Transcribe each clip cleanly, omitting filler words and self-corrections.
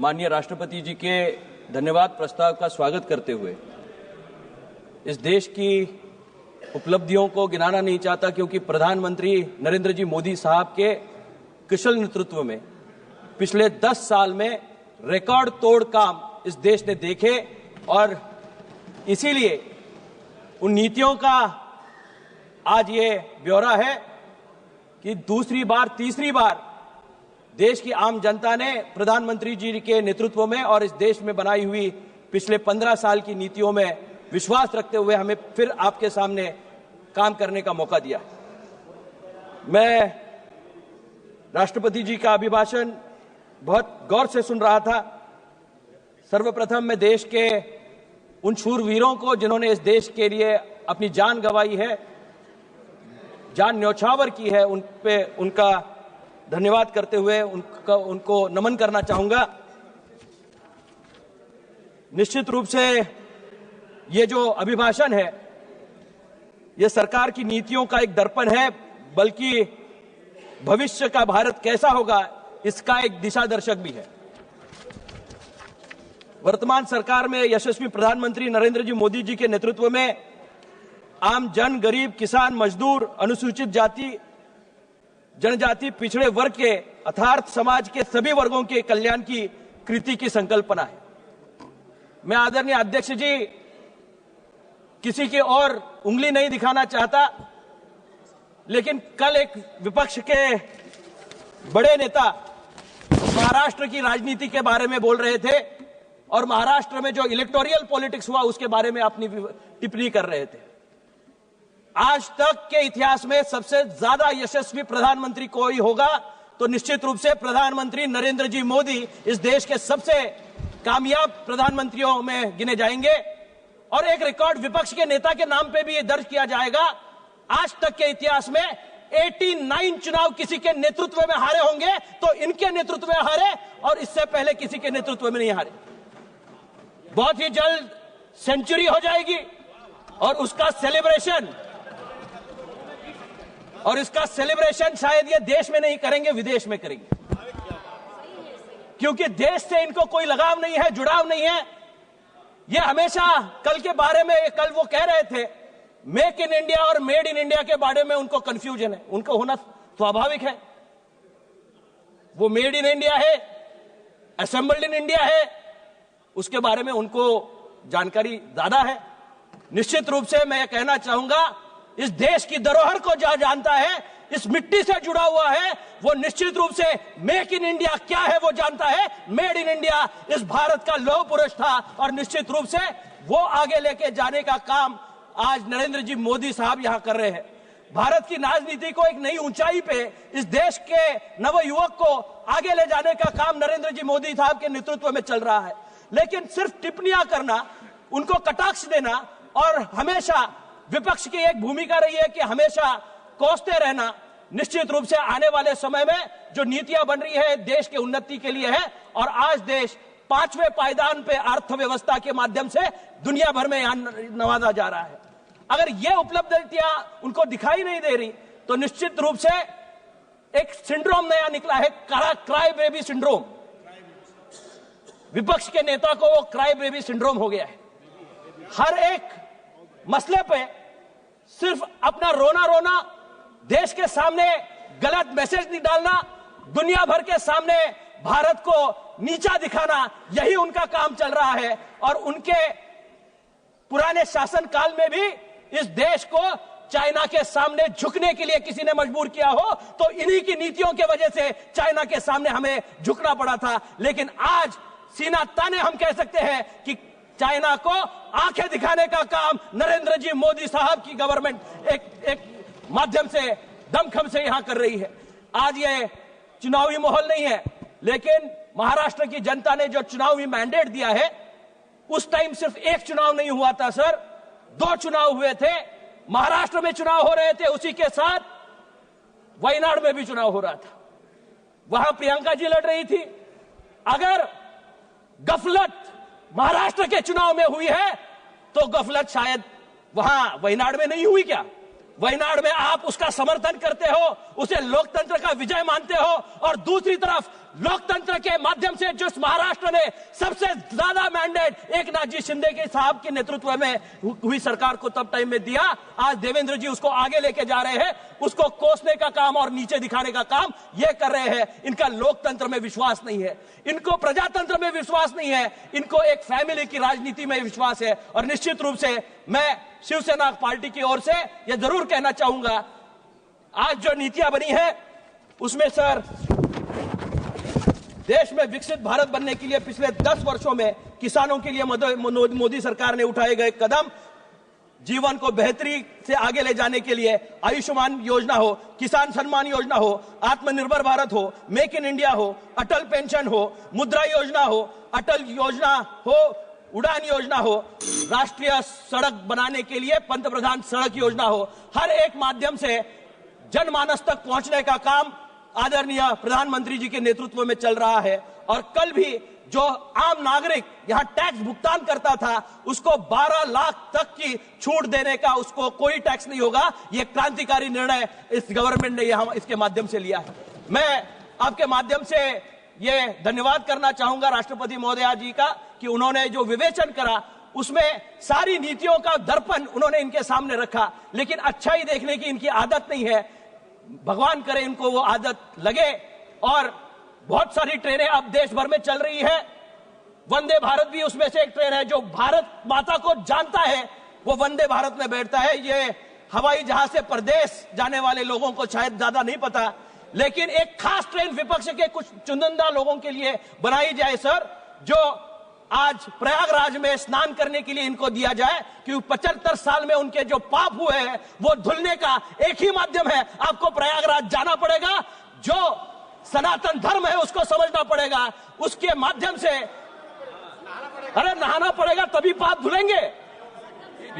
माननीय राष्ट्रपति जी के धन्यवाद प्रस्ताव का स्वागत करते हुए इस देश की उपलब्धियों को गिनाना नहीं चाहता, क्योंकि प्रधानमंत्री नरेंद्र जी मोदी साहब के कुशल नेतृत्व में पिछले 10 साल में रिकॉर्ड तोड़ काम इस देश ने देखे और इसीलिए उन नीतियों का आज ये ब्यौरा है कि तीसरी बार देश की आम जनता ने प्रधानमंत्री जी के नेतृत्व में और इस देश में बनाई हुई पिछले 15 साल की नीतियों में विश्वास रखते हुए हमें फिर आपके सामने काम करने का मौका दिया। मैं राष्ट्रपति जी का अभिभाषण बहुत गौर से सुन रहा था। सर्वप्रथम मैं देश के उन शूरवीरों को जिन्होंने इस देश के लिए अपनी जान गंवाई है, जान न्यौछावर की है, उन पे उनका धन्यवाद करते हुए उनको नमन करना चाहूंगा। निश्चित रूप से ये जो अभिभाषण है ये सरकार की नीतियों का एक दर्पण है, बल्कि भविष्य का भारत कैसा होगा इसका एक दिशा दर्शक भी है। वर्तमान सरकार में यशस्वी प्रधानमंत्री नरेंद्र जी मोदी जी के नेतृत्व में आम जन, गरीब, किसान, मजदूर, अनुसूचित जाति, जनजाति, पिछड़े वर्ग के अर्थात समाज के सभी वर्गों के कल्याण की कृति की संकल्पना है। मैं आदरणीय अध्यक्ष जी किसी की और उंगली नहीं दिखाना चाहता, लेकिन कल एक विपक्ष के बड़े नेता महाराष्ट्र की राजनीति के बारे में बोल रहे थे और महाराष्ट्र में जो इलेक्टोरल पॉलिटिक्स हुआ उसके बारे में अपनी टिप्पणी कर रहे थे। आज तक के इतिहास में सबसे ज्यादा यशस्वी प्रधानमंत्री कोई होगा तो निश्चित रूप से प्रधानमंत्री नरेंद्र जी मोदी इस देश के सबसे कामयाब प्रधानमंत्रियों में गिने जाएंगे और एक रिकॉर्ड विपक्ष के नेता के नाम पे भी ये दर्ज किया जाएगा। आज तक के इतिहास में 89 चुनाव किसी के नेतृत्व में हारे होंगे तो इनके नेतृत्व में हारे और इससे पहले किसी के नेतृत्व में नहीं हारे। बहुत ही जल्द सेंचुरी हो जाएगी और उसका सेलिब्रेशन शायद ये देश में नहीं करेंगे, विदेश में करेंगे, क्योंकि देश से इनको कोई लगाव नहीं है, जुड़ाव नहीं है। ये हमेशा कल के बारे में, कल वो कह रहे थे मेक इन इंडिया और मेड इन इंडिया के बारे में उनको कंफ्यूजन है। उनको होना स्वाभाविक है। वो मेड इन इंडिया है, असेंबल्ड इन इंडिया है, उसके बारे में उनको जानकारी ज्यादा है। निश्चित रूप से मैं कहना चाहूंगा इस देश की धरोहर को जो जानता है, इस मिट्टी से जुड़ा हुआ है, वो निश्चित रूप से मेक इन इंडिया क्या है वो जानता है। मेड इन इंडिया इस भारत का लौह पुरुष था और निश्चित रूप से वो आगे लेके जाने का काम आज नरेंद्र जी मोदी साहब यहां कर रहे हैं। भारत की राजनीति को एक नई ऊंचाई पे, इस देश के नव युवक को आगे ले जाने का काम नरेंद्र जी मोदी साहब के नेतृत्व में चल रहा है। लेकिन सिर्फ टिप्पणियां करना, उनको कटाक्ष देना और हमेशा विपक्ष की एक भूमिका रही है कि हमेशा कोसते रहना, निश्चित रूप से आने वाले समय में जो नीतियां बन रही है देश के उन्नति के लिए है और आज देश 5वें पायदान पे अर्थव्यवस्था के माध्यम से दुनिया भर में यहां नवाजा जा रहा है। अगर ये उपलब्धियां उनको दिखाई नहीं दे रही तो निश्चित रूप से एक सिंड्रोम नया निकला है, क्राई बेबी सिंड्रोम। विपक्ष के नेता को वो क्राई बेबी सिंड्रोम हो गया है। हर एक मसले पे सिर्फ अपना रोना, देश के सामने गलत मैसेज नहीं डालना, दुनिया भर के सामने भारत को नीचा दिखाना, यही उनका काम चल रहा है। और उनके पुराने शासनकाल में भी इस देश को चाइना के सामने झुकने के लिए किसी ने मजबूर किया हो तो इन्हीं की नीतियों की वजह से चाइना के सामने हमें झुकना पड़ा था। लेकिन आज सीना ताने हम कह सकते हैं कि चाइना को आंखें दिखाने का काम नरेंद्र जी मोदी साहब की गवर्नमेंट एक माध्यम से दमखम से यहां कर रही है। आज ये चुनावी माहौल नहीं है, लेकिन महाराष्ट्र की जनता ने जो चुनावी मैंडेट दिया है, उस टाइम सिर्फ एक चुनाव नहीं हुआ था सर, 2 चुनाव हुए थे। महाराष्ट्र में चुनाव हो रहे थे, उसी के साथ वायनाड में भी चुनाव हो रहा था। वहां प्रियंका जी लड़ रही थी। अगर गफलत महाराष्ट्र के चुनाव में हुई है तो गफलत शायद वहां वायनाड में नहीं हुई क्या? वायनाड में आप उसका समर्थन करते हो, उसे लोकतंत्र का विजय मानते हो, और दूसरी तरफ लोकतंत्र के माध्यम से जिस महाराष्ट्र ने सबसे ज्यादा मैंडेट एकनाथ जी शिंदे के साहब के नेतृत्व में हुई सरकार को तब टाइम में दिया, आज देवेंद्र जी उसको आगे लेके जा रहे हैं, उसको कोसने का काम और नीचे दिखाने का काम ये कर रहे हैं। इनका लोकतंत्र में विश्वास नहीं है, इनको प्रजातंत्र में विश्वास नहीं है, इनको एक फैमिली की राजनीति में विश्वास है। और निश्चित रूप से मैं शिवसेना पार्टी की ओर से यह जरूर कहना चाहूंगा, आज जो नीतियां बनी है उसमें सर देश में विकसित भारत बनने के लिए पिछले 10 वर्षों में किसानों के लिए मोदी सरकार ने उठाए गए कदम, जीवन को बेहतरी से आगे ले जाने के लिए आयुष्मान योजना हो, किसान सम्मान योजना हो, आत्मनिर्भर भारत हो, मेक इन इंडिया हो, अटल पेंशन हो, मुद्रा योजना हो, अटल योजना हो, उड़ान योजना हो, राष्ट्रीय सड़क बनाने के लिए पंतप्रधान सड़क योजना हो, हर एक माध्यम से जनमानस तक पहुंचने का काम आदरणीय प्रधानमंत्री जी के नेतृत्व में चल रहा है। और कल भी जो आम नागरिक यहां टैक्स भुगतान करता था उसको 12 लाख तक की छूट देने का, उसको कोई टैक्स नहीं होगा। यह क्रांतिकारी निर्णय इस गवर्नमेंट ने यहां इसके माध्यम से लिया है। मैं आपके माध्यम से ये धन्यवाद करना चाहूंगा राष्ट्रपति महोदया जी का कि उन्होंने जो विवेचन करा उसमें सारी नीतियों का दर्पण उन्होंने इनके सामने रखा, लेकिन अच्छाई देखने की इनकी आदत नहीं है। भगवान करे इनको वो आदत लगे। और बहुत सारी ट्रेनें अब देश भर में चल रही है, वंदे भारत भी उसमें से एक ट्रेन है। जो भारत माता को जानता है वो वंदे भारत में बैठता है। ये हवाई जहाज से प्रदेश जाने वाले लोगों को शायद ज्यादा नहीं पता, लेकिन एक खास ट्रेन विपक्ष के कुछ चुनिंदा लोगों के लिए बनाई जाए सर, जो आज प्रयागराज में स्नान करने के लिए इनको दिया जाए, क्योंकि 75 साल में उनके जो पाप हुए हैं वो धुलने का एक ही माध्यम है, आपको प्रयागराज जाना पड़ेगा। जो सनातन धर्म है उसको समझना पड़ेगा, उसके माध्यम से अरे नहाना पड़ेगा तभी पाप धुलेंगे।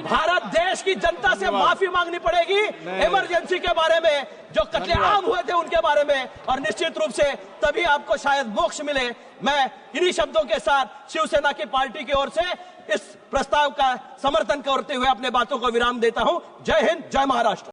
भारत देश की जनता से माफी मांगनी पड़ेगी इमरजेंसी के बारे में, जो कत्लेआम हुए थे उनके बारे में, और निश्चित रूप से तभी आपको शायद मोक्ष मिले। मैं इन्हीं शब्दों के साथ शिवसेना की पार्टी की ओर से इस प्रस्ताव का समर्थन करते हुए अपने बातों को विराम देता हूं। जय हिंद, जय महाराष्ट्र।